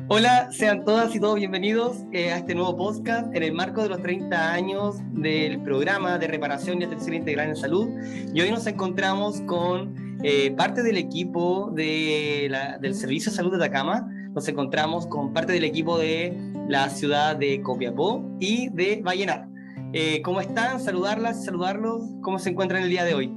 Hola, sean todas y todos bienvenidos a este nuevo podcast en el marco de los 30 años del programa de reparación y atención integral en salud. Y hoy nos encontramos con parte del equipo del Servicio de Salud de Atacama. Nos encontramos con parte del equipo de la ciudad de Copiapó y de Vallenar. ¿Cómo están? Saludarlos. ¿Cómo se encuentran el día de hoy?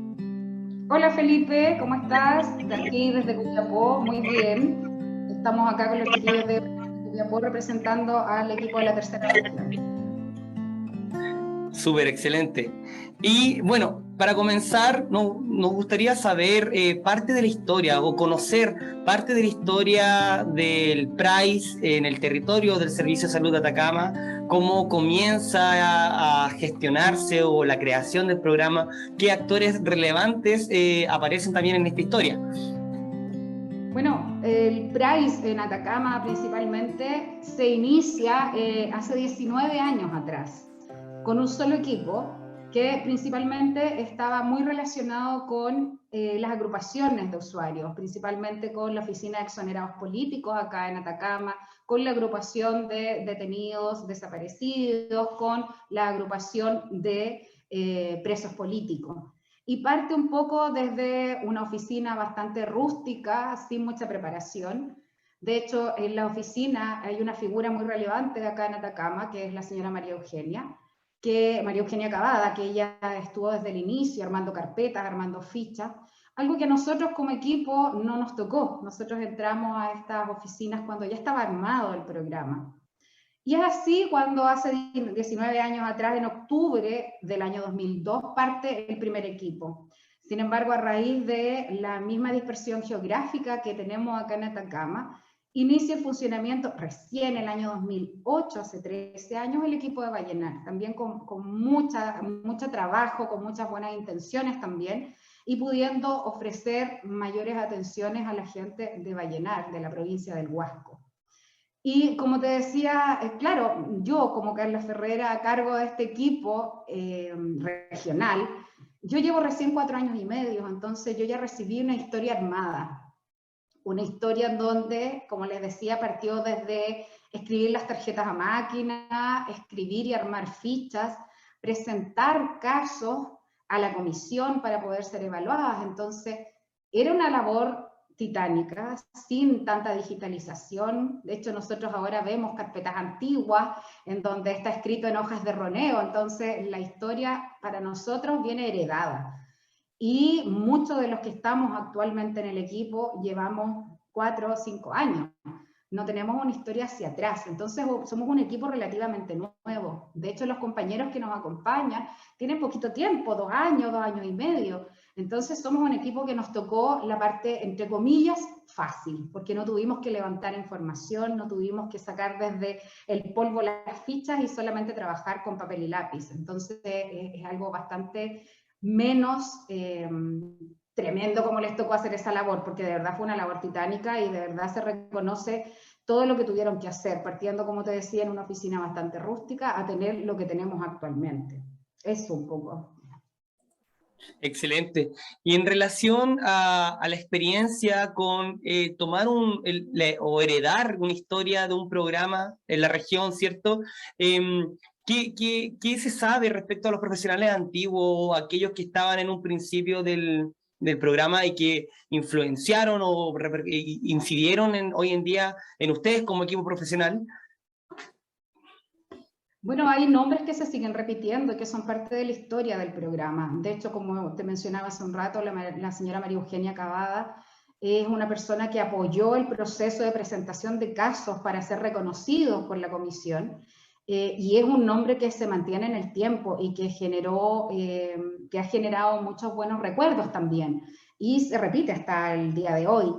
Hola Felipe, ¿cómo estás? De aquí desde Copiapó, muy bien. Estamos acá con los chiquillos de Copiapó representando al equipo de la tercera región. Súper, excelente. Y bueno, para comenzar, nos gustaría saber parte de la historia o conocer parte de la historia del PRAIS en el territorio del Servicio de Salud de Atacama, cómo comienza a gestionarse o la creación del programa, qué actores relevantes aparecen también en esta historia. Bueno, el PRAIS en Atacama principalmente se inicia hace 19 años atrás, con un solo equipo que principalmente estaba muy relacionado con las agrupaciones de usuarios, principalmente con la Oficina de Exonerados Políticos acá en Atacama, con la agrupación de detenidos desaparecidos, con la agrupación de presos políticos. Y parte un poco desde una oficina bastante rústica, sin mucha preparación. De hecho, en la oficina hay una figura muy relevante de acá en Atacama, que es la señora María Eugenia Cavada, que ella estuvo desde el inicio armando carpetas, armando fichas, algo que a nosotros como equipo no nos tocó. Nosotros entramos a estas oficinas cuando ya estaba armado el programa. Y es así cuando hace 19 años atrás, en octubre del año 2002, parte el primer equipo. Sin embargo, a raíz de la misma dispersión geográfica que tenemos acá en Atacama, inicia el funcionamiento recién en el año 2008, hace 13 años, el equipo de Vallenar, también con mucho trabajo, con muchas buenas intenciones también, y pudiendo ofrecer mayores atenciones a la gente de Vallenar, de la provincia del Huasco. Y como te decía, claro, yo como Carla Ferrera a cargo de este equipo regional, yo llevo recién 4 años y medio, entonces yo ya recibí una historia armada, una historia en donde, como les decía, partió desde escribir las tarjetas a máquina, escribir y armar fichas, presentar casos a la comisión para poder ser evaluadas. Entonces, era una labor titánica, sin tanta digitalización. De hecho, nosotros ahora vemos carpetas antiguas en donde está escrito en hojas de roneo, entonces la historia para nosotros viene heredada. Y muchos de los que estamos actualmente en el equipo llevamos 4 o 5 años. No tenemos una historia hacia atrás, entonces somos un equipo relativamente nuevo. De hecho, los compañeros que nos acompañan tienen poquito tiempo, 2 años, 2 años y medio. Entonces somos un equipo que nos tocó la parte, entre comillas, fácil, porque no tuvimos que levantar información, no tuvimos que sacar desde el polvo las fichas y solamente trabajar con papel y lápiz. Entonces es algo bastante menos tremendo como les tocó hacer esa labor, porque de verdad fue una labor titánica y de verdad se reconoce todo lo que tuvieron que hacer, partiendo, como te decía, en una oficina bastante rústica a tener lo que tenemos actualmente. Eso un poco. Excelente. Y en relación a la experiencia con tomar o heredar una historia de un programa en la región, ¿cierto? ¿Qué se sabe respecto a los profesionales antiguos, aquellos que estaban en un principio del programa y que influenciaron o incidieron hoy en día en ustedes como equipo profesional? Bueno, hay nombres que se siguen repitiendo y que son parte de la historia del programa. De hecho, como te mencionaba hace un rato, la señora María Eugenia Cavada es una persona que apoyó el proceso de presentación de casos para ser reconocidos por la comisión, y es un nombre que se mantiene en el tiempo y que ha generado muchos buenos recuerdos también, y se repite hasta el día de hoy.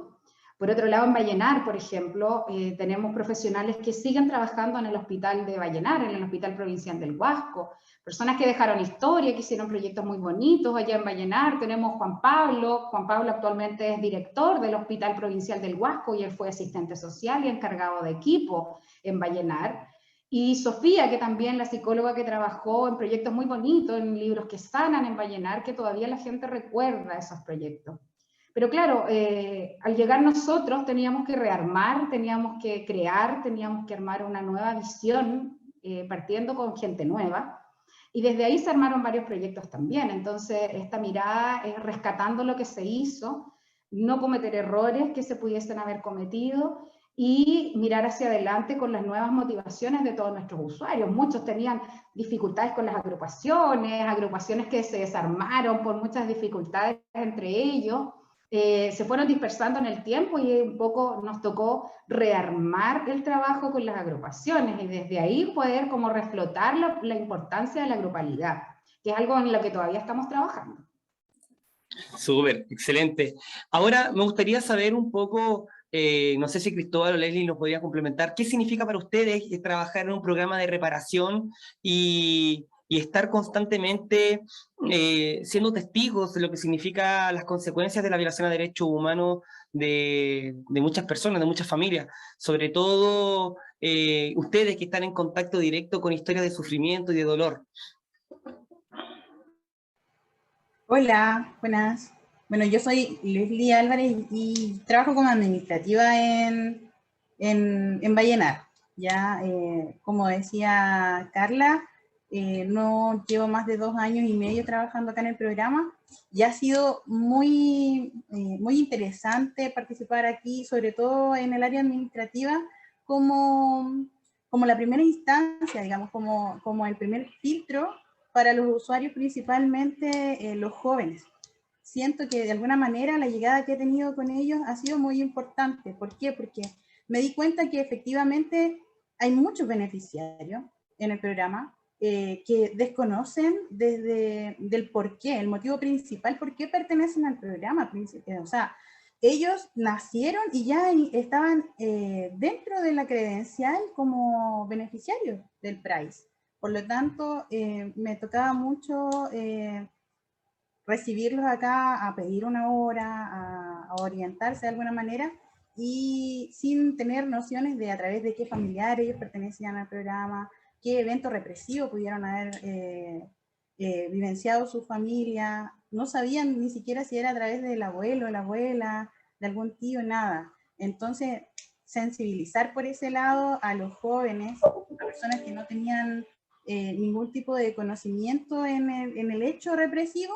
Por otro lado, en Vallenar, por ejemplo, tenemos profesionales que siguen trabajando en el hospital de Vallenar, en el Hospital Provincial del Huasco, personas que dejaron historia, que hicieron proyectos muy bonitos allá en Vallenar. Tenemos Juan Pablo actualmente es director del Hospital Provincial del Huasco y él fue asistente social y encargado de equipo en Vallenar. Y Sofía, que también la psicóloga que trabajó en proyectos muy bonitos, en libros que sanan en Vallenar, que todavía la gente recuerda esos proyectos. Pero claro, al llegar nosotros teníamos que rearmar, teníamos que crear, teníamos que armar una nueva visión, partiendo con gente nueva. Y desde ahí se armaron varios proyectos también. Entonces, esta mirada es rescatando lo que se hizo, no cometer errores que se pudiesen haber cometido y mirar hacia adelante con las nuevas motivaciones de todos nuestros usuarios. Muchos tenían dificultades con las agrupaciones que se desarmaron por muchas dificultades entre ellos. Se fueron dispersando en el tiempo y un poco nos tocó rearmar el trabajo con las agrupaciones y desde ahí poder como reflotar la importancia de la grupalidad, que es algo en lo que todavía estamos trabajando. Súper, excelente. Ahora me gustaría saber un poco, no sé si Cristóbal o Leslie nos podría complementar, ¿qué significa para ustedes trabajar en un programa de reparación y estar constantemente siendo testigos de lo que significa las consecuencias de la violación a derechos humanos de muchas personas, de muchas familias? Sobre todo ustedes que están en contacto directo con historias de sufrimiento y de dolor. Hola, buenas. Bueno, yo soy Leslie Álvarez y trabajo como administrativa en Vallenar. Ya, como decía Carla, no llevo más de 2 años y medio trabajando acá en el programa y ha sido muy interesante participar aquí, sobre todo en el área administrativa, como la primera instancia, digamos, como el primer filtro para los usuarios, principalmente los jóvenes. Siento que de alguna manera la llegada que he tenido con ellos ha sido muy importante. ¿Por qué? Porque me di cuenta que efectivamente hay muchos beneficiarios en el programa que desconocen del por qué, el motivo principal, por qué pertenecen al programa. O sea, ellos nacieron y ya estaban dentro de la credencial como beneficiarios del PRAIS. Por lo tanto, me tocaba mucho recibirlos acá, a pedir una hora, a orientarse de alguna manera, y sin tener nociones de a través de qué familiares ellos pertenecían al programa, qué evento represivo pudieron haber vivenciado su familia. No sabían ni siquiera si era a través del abuelo, la abuela, de algún tío, nada. Entonces, sensibilizar por ese lado a los jóvenes, a personas que no tenían ningún tipo de conocimiento en el hecho represivo,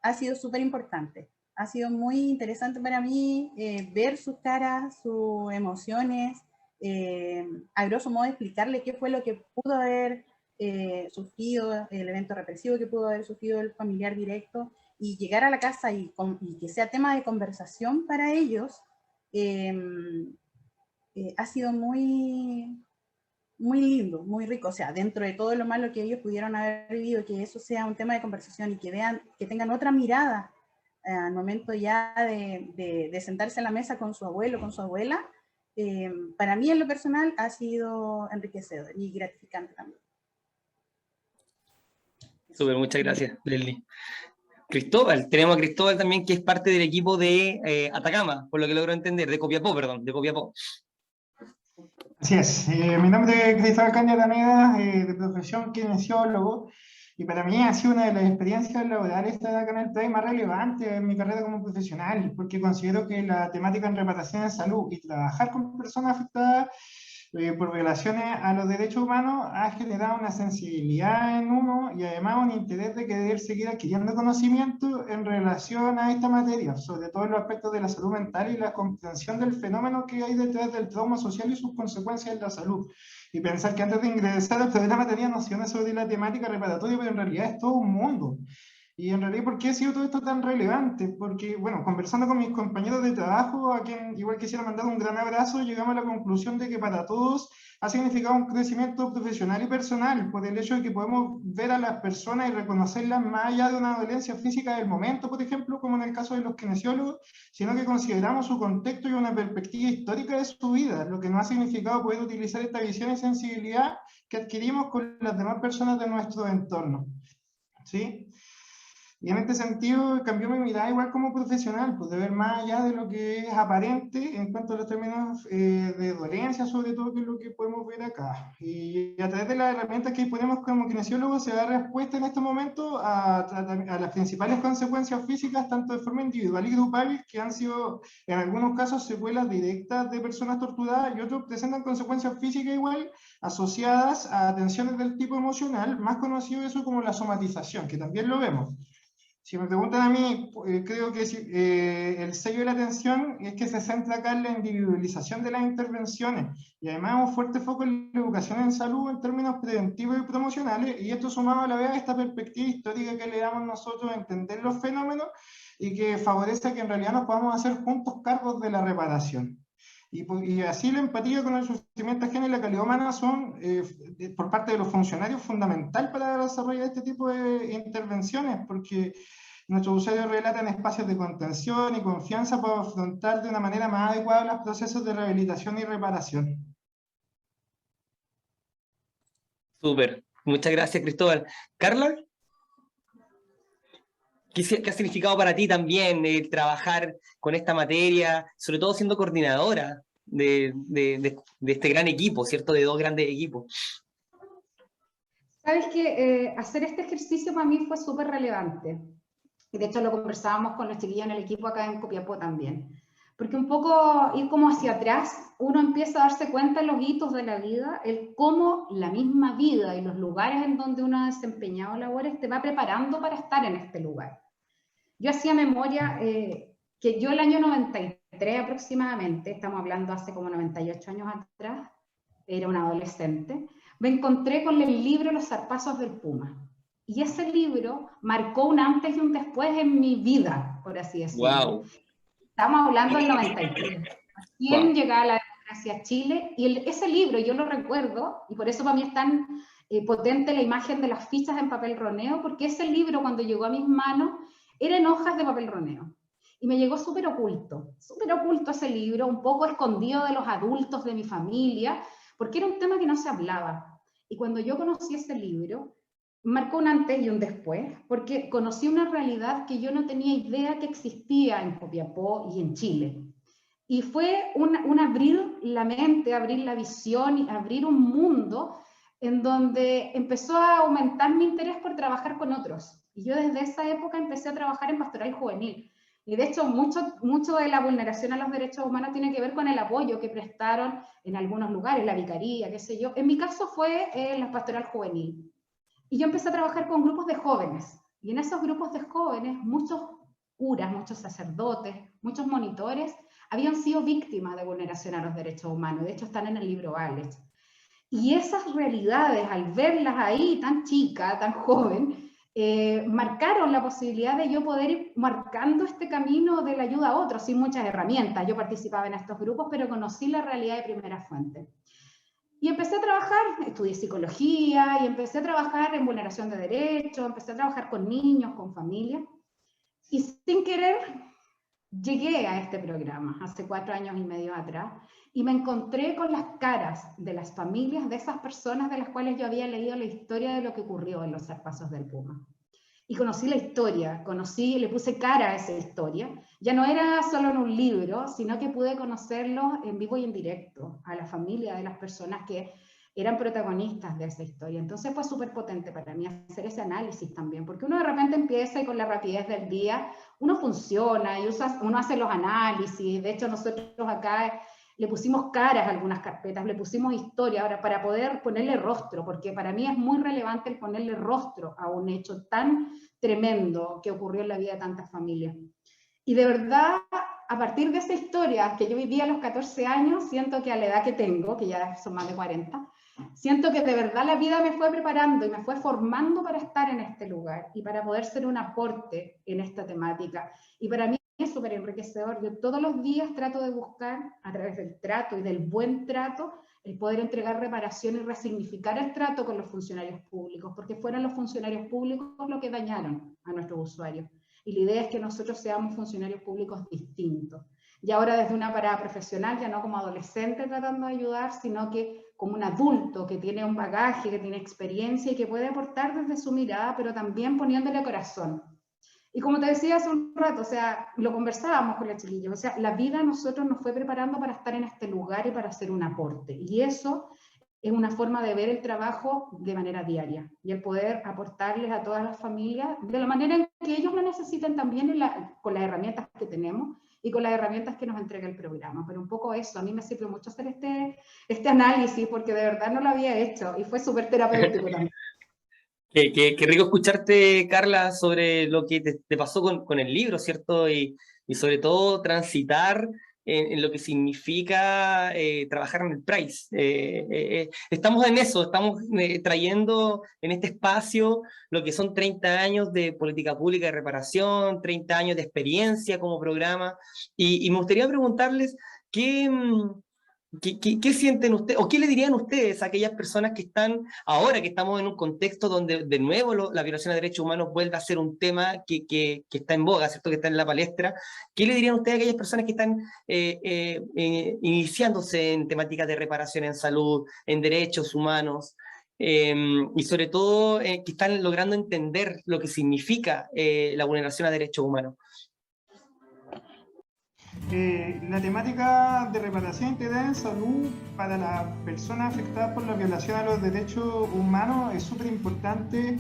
ha sido súper importante. Ha sido muy interesante para mí ver sus caras, sus emociones, a grosso modo explicarle qué fue lo que pudo haber sufrido, el evento represivo que pudo haber sufrido el familiar directo, y llegar a la casa y que sea tema de conversación para ellos, ha sido muy lindo, muy rico. O sea, dentro de todo lo malo que ellos pudieron haber vivido, que eso sea un tema de conversación y que vean, que tengan otra mirada al momento ya de sentarse a la mesa con su abuelo, con su abuela, para mí en lo personal ha sido enriquecedor y gratificante también. Súper, muchas gracias, Leslie. Cristóbal, tenemos a Cristóbal también, que es parte del equipo de Atacama, por lo que logro entender, de Copiapó, perdón, de Copiapó. Así es, mi nombre es Cristóbal Cañataneda, de profesión kinesiólogo, y para mí ha sido una de las experiencias laborales estar acá en el país más relevantes en mi carrera como profesional, porque considero que la temática en reparación de salud y trabajar con personas afectadas por violaciones a los derechos humanos ha generado una sensibilidad en uno y además un interés de querer seguir adquiriendo conocimiento en relación a esta materia, sobre todo en los aspectos de la salud mental y la comprensión del fenómeno que hay detrás del trauma social y sus consecuencias en la salud. Y pensar que antes de ingresar al programa tenía nociones sobre la temática reparatoria, pero en realidad es todo un mundo. Y en realidad, ¿por qué ha sido todo esto tan relevante? Porque, bueno, conversando con mis compañeros de trabajo, a quien igual quisiera mandar un gran abrazo, llegamos a la conclusión de que para todos ha significado un crecimiento profesional y personal, por el hecho de que podemos ver a las personas y reconocerlas más allá de una dolencia física del momento, por ejemplo, como en el caso de los kinesiólogos, sino que consideramos su contexto y una perspectiva histórica de su vida, lo que nos ha significado poder utilizar esta visión y sensibilidad que adquirimos con las demás personas de nuestro entorno. ¿Sí? Y en este sentido cambió mi mirada igual como profesional, pues de ver más allá de lo que es aparente en cuanto a los términos de dolencia, sobre todo, que es lo que podemos ver acá. Y a través de las herramientas que disponemos como kinesiólogos se da respuesta en estos momentos a las principales consecuencias físicas, tanto de forma individual y grupal, que han sido en algunos casos secuelas directas de personas torturadas y otros presentan consecuencias físicas igual asociadas a tensiones del tipo emocional, más conocido eso como la somatización, que también lo vemos. Si me preguntan a mí, creo que el sello de la atención es que se centra acá en la individualización de las intervenciones y además un fuerte foco en la educación en salud en términos preventivos y promocionales, y esto sumado a la vez a esta perspectiva histórica que le damos nosotros a entender los fenómenos y que favorece que en realidad nos podamos hacer juntos cargos de la reparación. Y así la empatía con el sufrimiento ajeno y la calidad humana son, por parte de los funcionarios, fundamental para desarrollar este tipo de intervenciones, porque nuestros usuarios relatan espacios de contención y confianza para afrontar de una manera más adecuada los procesos de rehabilitación y reparación. Súper. Muchas gracias, Cristóbal. Carla, ¿qué ha significado para ti también trabajar con esta materia, sobre todo siendo coordinadora de este gran equipo, ¿cierto? De dos grandes equipos. Sabes que hacer este ejercicio para mí fue súper relevante. Y de hecho lo conversábamos con los chiquillos en el equipo acá en Copiapó también. Porque un poco ir como hacia atrás, uno empieza a darse cuenta en los hitos de la vida, el cómo la misma vida y los lugares en donde uno ha desempeñado labores te va preparando para estar en este lugar. Yo hacía memoria que yo el año 93 aproximadamente, estamos hablando hace como 98 años atrás, era una adolescente, me encontré con el libro Los zarpazos del Puma. Y ese libro marcó un antes y un después en mi vida, por así decirlo. Wow. Estamos hablando del 93. Recién llegaba la democracia a Chile, y ese libro yo lo recuerdo, y por eso para mí es tan potente la imagen de las fichas en papel roneo, porque ese libro cuando llegó a mis manos era en hojas de papel roneo. Y me llegó súper oculto ese libro, un poco escondido de los adultos de mi familia, porque era un tema que no se hablaba. Y cuando yo conocí ese libro, marcó un antes y un después, porque conocí una realidad que yo no tenía idea que existía en Copiapó y en Chile. Y fue un abrir la mente, abrir la visión y abrir un mundo en donde empezó a aumentar mi interés por trabajar con otros. Y yo desde esa época empecé a trabajar en pastoral juvenil. Y de hecho, mucho de la vulneración a los derechos humanos tiene que ver con el apoyo que prestaron en algunos lugares, la vicaría, qué sé yo. En mi caso fue la pastoral juvenil. Y yo empecé a trabajar con grupos de jóvenes. Y en esos grupos de jóvenes, muchos curas, muchos sacerdotes, muchos monitores habían sido víctimas de vulneración a los derechos humanos. De hecho, están en el libro Vales. Y esas realidades, al verlas ahí, tan chica, tan joven, marcaron la posibilidad de yo poder ir marcando este camino de la ayuda a otros, sin muchas herramientas. Yo participaba en estos grupos, pero conocí la realidad de primera fuente. Y empecé a trabajar, estudié psicología y empecé a trabajar en vulneración de derechos, empecé a trabajar con niños, con familias. Y sin querer llegué a este programa hace 4 años y medio atrás y me encontré con las caras de las familias de esas personas de las cuales yo había leído la historia de lo que ocurrió en los zarpazos del Puma. Y conocí la historia, le puse cara a esa historia. Ya no era solo en un libro, sino que pude conocerlos en vivo y en directo, a la familia de las personas que eran protagonistas de esa historia. Entonces fue súper potente para mí hacer ese análisis también, porque uno de repente empieza y con la rapidez del día, uno funciona y uno hace los análisis. De hecho, nosotros acá le pusimos caras a algunas carpetas, le pusimos historia, ahora para poder ponerle rostro, porque para mí es muy relevante el ponerle rostro a un hecho tan tremendo que ocurrió en la vida de tantas familias. Y de verdad, a partir de esa historia que yo viví a los 14 años, siento que a la edad que tengo, que ya son más de 40, siento que de verdad la vida me fue preparando y me fue formando para estar en este lugar y para poder ser un aporte en esta temática. Y para mí es súper enriquecedor. Yo todos los días trato de buscar, a través del trato y del buen trato, el poder entregar reparación y resignificar el trato con los funcionarios públicos, porque fueron los funcionarios públicos los que dañaron a nuestros usuarios. Y la idea es que nosotros seamos funcionarios públicos distintos. Y ahora desde una parada profesional, ya no como adolescente tratando de ayudar, sino que como un adulto que tiene un bagaje, que tiene experiencia y que puede aportar desde su mirada, pero también poniéndole corazón. Y como te decía hace un rato, o sea, lo conversábamos con los chiquillos, o sea, la vida a nosotros nos fue preparando para estar en este lugar y para hacer un aporte. Y eso es una forma de ver el trabajo de manera diaria y el poder aportarles a todas las familias de la manera en que ellos lo necesiten también con las herramientas que tenemos y con las herramientas que nos entrega el programa. Pero un poco eso, a mí me sirvió mucho hacer este análisis porque de verdad no lo había hecho y fue súper terapéutico también. Qué rico escucharte, Carla, sobre lo que te pasó con el libro, ¿cierto? Y sobre todo transitar en lo que significa trabajar en el PRICE. Estamos en eso, estamos trayendo en este espacio lo que son 30 años de política pública de reparación, 30 años de experiencia como programa, y me gustaría preguntarles ¿qué sienten ustedes, o qué le dirían ustedes a aquellas personas que están, ahora que estamos en un contexto donde de nuevo la violación de derechos humanos vuelve a ser un tema que está en boga, ¿cierto? Que está en la palestra? ¿Qué le dirían ustedes a aquellas personas que están iniciándose en temáticas de reparación en salud, en derechos humanos, y sobre todo que están logrando entender lo que significa la vulneración a derechos humanos? La temática de reparación integral en salud para las personas afectadas por la violación a los derechos humanos es súper importante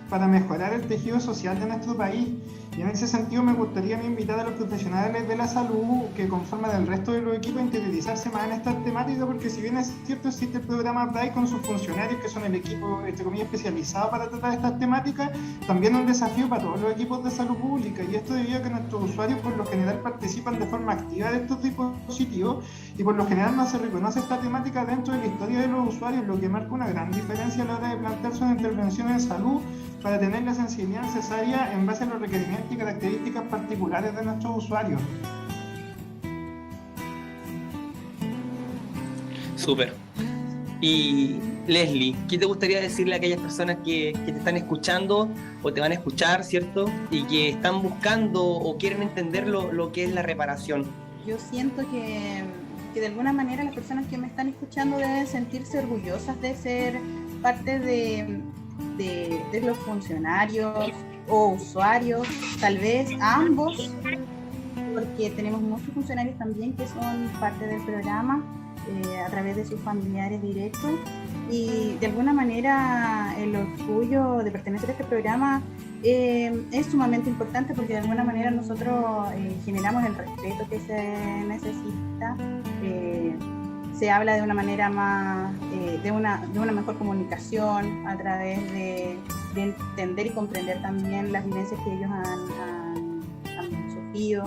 para mejorar el tejido social de nuestro país. Y en ese sentido me gustaría invitar a los profesionales de la salud que conforman el resto de los equipos a interiorizarse más en esta temática, porque si bien es cierto existe el programa PRICE con sus funcionarios que son el equipo entre comillas especializado para tratar estas temáticas, también es un desafío para todos los equipos de salud pública, y esto debido a que nuestros usuarios por lo general participan de forma activa de estos dispositivos y por lo general no se reconoce esta temática dentro de la historia de los usuarios, lo que marca una gran diferencia a la hora de plantearse una intervención en salud para tener la sensibilidad necesaria en base a los requerimientos y características particulares de nuestros usuarios. Súper. Y Leslie, ¿qué te gustaría decirle a aquellas personas que te están escuchando o te van a escuchar, ¿cierto? Y que están buscando o quieren entender lo que es la reparación. Yo siento que de alguna manera las personas que me están escuchando deben sentirse orgullosas de ser parte de los funcionarios o usuarios, tal vez ambos, porque tenemos muchos funcionarios también que son parte del programa a través de sus familiares directos, y de alguna manera el orgullo de pertenecer a este programa es sumamente importante, porque de alguna manera nosotros generamos el respeto que se necesita. Se habla de una manera más, de una mejor comunicación a través de entender y comprender también las vivencias que ellos han sufrido.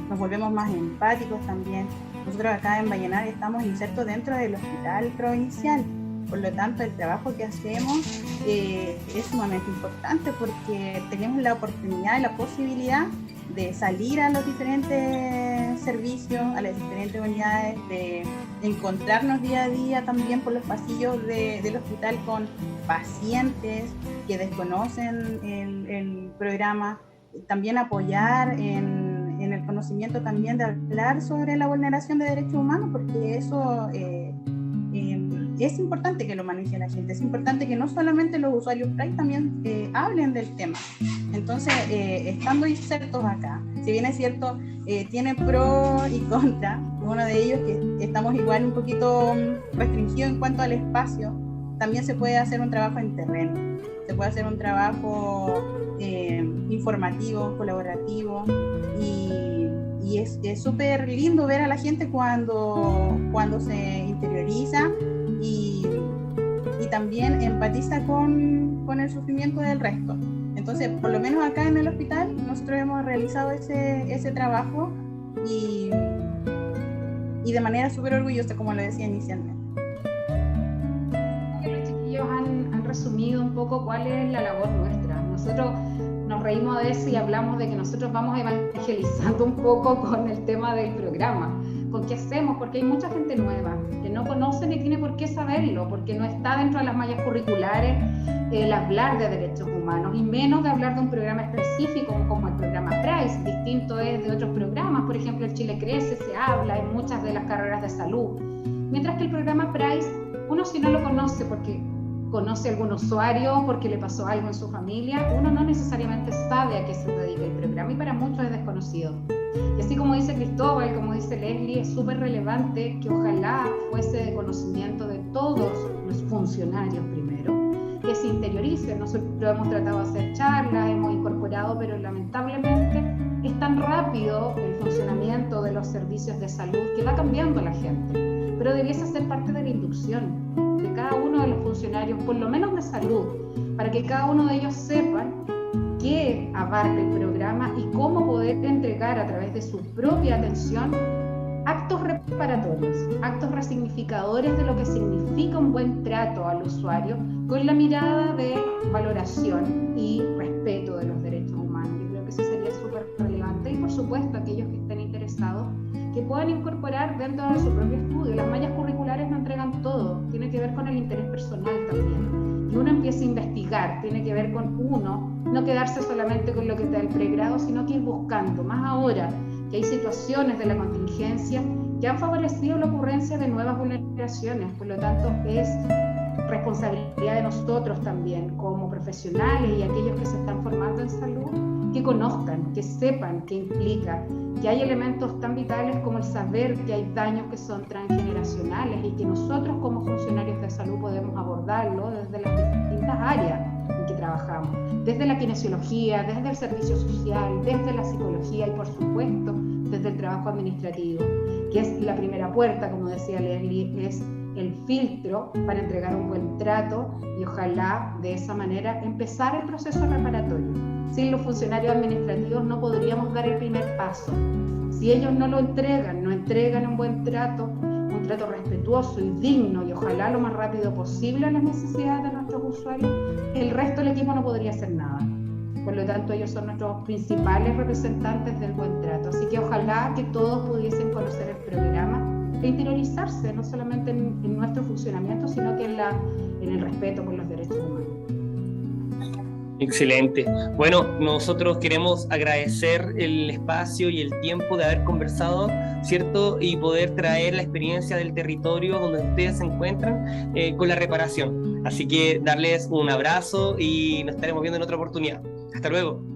Nos volvemos más empáticos también. Nosotros acá en Vallenar estamos insertos dentro del hospital provincial, por lo tanto el trabajo que hacemos es sumamente importante, porque tenemos la oportunidad y la posibilidad de salir a los diferentes servicios, a las diferentes unidades, de encontrarnos día a día también por los pasillos del hospital con pacientes que desconocen el programa, también apoyar en el conocimiento también de hablar sobre la vulneración de derechos humanos, porque eso es importante que lo maneje la gente, es importante que no solamente los usuarios PRICE también hablen del tema. Entonces, estando insertos acá, si bien es cierto, tiene pros y contras, uno de ellos que estamos igual un poquito restringidos en cuanto al espacio, también se puede hacer un trabajo en terreno, se puede hacer un trabajo informativo, colaborativo, y es súper lindo ver a la gente cuando se interioriza y también empatiza con el sufrimiento del resto. Entonces, por lo menos acá en el hospital, nosotros hemos realizado ese trabajo y de manera súper orgullosa, como lo decía inicialmente. Los chiquillos han resumido un poco cuál es la labor nuestra. Nosotros nos reímos de eso y hablamos de que nosotros vamos evangelizando un poco con el tema del programa, con qué hacemos, porque hay mucha gente nueva que no conoce ni tiene por qué saberlo, porque no está dentro de las mallas curriculares el hablar de derechos humanos, y menos de hablar de un programa específico como el programa PRICE. Distinto es de otros programas, por ejemplo el Chile Crece, se habla en muchas de las carreras de salud, mientras que el programa PRICE, uno si no lo conoce, porque conoce a algún usuario porque le pasó algo en su familia, uno no necesariamente sabe a qué se dedica el programa y para muchos es desconocido. Y así como dice Cristóbal, como dice Leslie, es súper relevante que ojalá fuese de conocimiento de todos los funcionarios primero, que se interioricen. Nosotros hemos tratado de hacer charlas, hemos incorporado, pero lamentablemente es tan rápido el funcionamiento de los servicios de salud que va cambiando la gente, pero debiese ser parte de la inducción de cada uno de los funcionarios, por lo menos de salud, para que cada uno de ellos sepan qué abarca el programa y cómo poder entregar a través de su propia atención actos reparatorios, actos resignificadores de lo que significa un buen trato al usuario con la mirada de valoración y respeto de los derechos humanos. Yo creo que eso sería súper relevante y por supuesto aquellos que estén interesados que puedan incorporar dentro de su propio estudio. Las mallas curriculares no entregan todo, tiene que ver con el interés personal también. Y uno empieza a investigar, tiene que ver con uno, no quedarse solamente con lo que te da el pregrado, sino que ir buscando, más ahora que hay situaciones de la contingencia que han favorecido la ocurrencia de nuevas vulneraciones. Por lo tanto, es responsabilidad de nosotros también, como profesionales y aquellos que se están formando en salud, que conozcan, que sepan qué implica, que hay elementos tan vitales como el saber que hay daños que son transgeneracionales y que nosotros como funcionarios de salud podemos abordarlo desde las distintas áreas en que trabajamos, desde la kinesiología, desde el servicio social, desde la psicología y por supuesto desde el trabajo administrativo, que es la primera puerta, como decía Leslie, es el filtro para entregar un buen trato y ojalá de esa manera empezar el proceso reparatorio. Sin los funcionarios administrativos no podríamos dar el primer paso. Si ellos no lo entregan, no entregan un buen trato, un trato respetuoso y digno y ojalá lo más rápido posible a las necesidades de nuestros usuarios, el resto del equipo no podría hacer nada. Por lo tanto, ellos son nuestros principales representantes del buen trato. Así que ojalá que todos pudiesen conocer el programa e interiorizarse, no solamente en nuestro funcionamiento, sino que en el respeto por los derechos humanos. Excelente. Bueno, nosotros queremos agradecer el espacio y el tiempo de haber conversado, ¿cierto? Y poder traer la experiencia del territorio donde ustedes se encuentran con la reparación. Así que darles un abrazo y nos estaremos viendo en otra oportunidad. Hasta luego.